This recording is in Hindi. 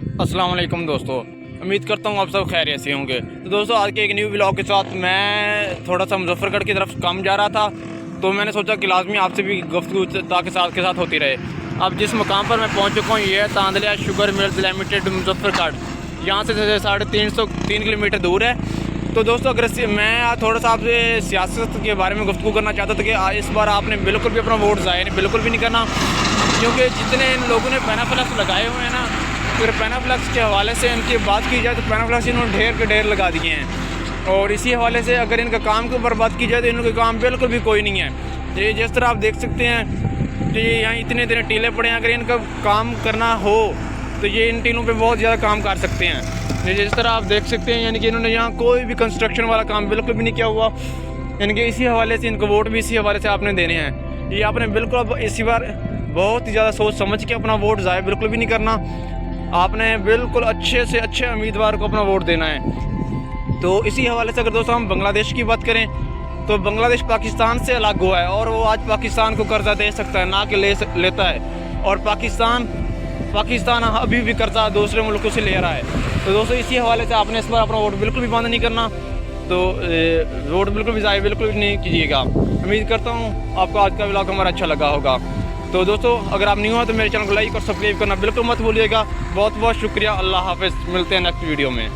अस्सलाम वालेकुम दोस्तों, उम्मीद करता हूँ आप सब खैरियत से होंगे। तो दोस्तों आज के एक न्यू व्लॉग के साथ मैं थोड़ा सा मुजफ्फरगढ़ की तरफ काम जा रहा था, तो मैंने सोचा कि लाजमी आपसे भी गुफ्तगू के साथ होती रहे। अब जिस मुकाम पर मैं पहुँच चुका हूँ ये है तांदलिया शुगर मिल्स लिमिटेड मुजफ्फरगढ़। यहाँ से 3.5 किलोमीटर दूर है। तो दोस्तों अगर मैं थोड़ा सा आपसे सियासत के बारे में गुफ्तगू करना चाहता था कि इस बार आपने बिल्कुल भी अपना वोट ज़ाया बिल्कुल भी नहीं करना, क्योंकि जितने इन लोगों ने पैनाफ्लेक्स लगाए हुए हैं ना, फिर पैनाफ्लेक्स के हवाले से इनकी बात की जाए तो पैनाफ्लेक्स इन्होंने ढेर के ढेर लगा दिए हैं। और इसी हवाले से अगर इनका काम के ऊपर बात की जाए तो इनका काम बिल्कुल भी कोई नहीं है। ये जिस तरह आप देख सकते हैं कि यहाँ इतने टीले पड़े हैं, अगर इनका काम करना हो तो ये इन टीलों पे बहुत ज़्यादा काम कर सकते हैं। ये जिस तरह आप देख सकते हैं यानी कि इन्होंने यहाँ कोई भी कंस्ट्रक्शन वाला काम बिल्कुल भी नहीं किया हुआ, यानी कि इसी हवाले से इनको वोट भी इसी हवाले से आपने देने हैं। ये आपने बिल्कुल अब इसी बार बहुत ही ज़्यादा सोच समझ के अपना वोट ज़ाया बिल्कुल भी नहीं करना। आपने बिल्कुल अच्छे से अच्छे उम्मीदवार को अपना वोट देना है। तो इसी हवाले से अगर दोस्तों हम बांग्लादेश की बात करें तो बांग्लादेश पाकिस्तान से अलग हुआ है और वो आज पाकिस्तान को कर्जा दे सकता है, ना कि लेता है। और पाकिस्तान अभी भी कर्जा दूसरे मुल्कों से ले रहा है। तो दोस्तों इसी हवाले से आपने इस बार अपना वोट बिल्कुल भी बंद नहीं करना, तो वोट बिल्कुल भी ज़ाया बिल्कुल भी नहीं कीजिएगा। उम्मीद करता हूँ आपको आज का व्लॉग हमारा अच्छा लगा होगा। तो दोस्तों अगर आप न्यू हो तो मेरे चैनल को लाइक और सब्सक्राइब करना बिल्कुल मत भूलिएगा। बहुत बहुत शुक्रिया। अल्लाह हाफ़िज़, मिलते हैं नेक्स्ट वीडियो में।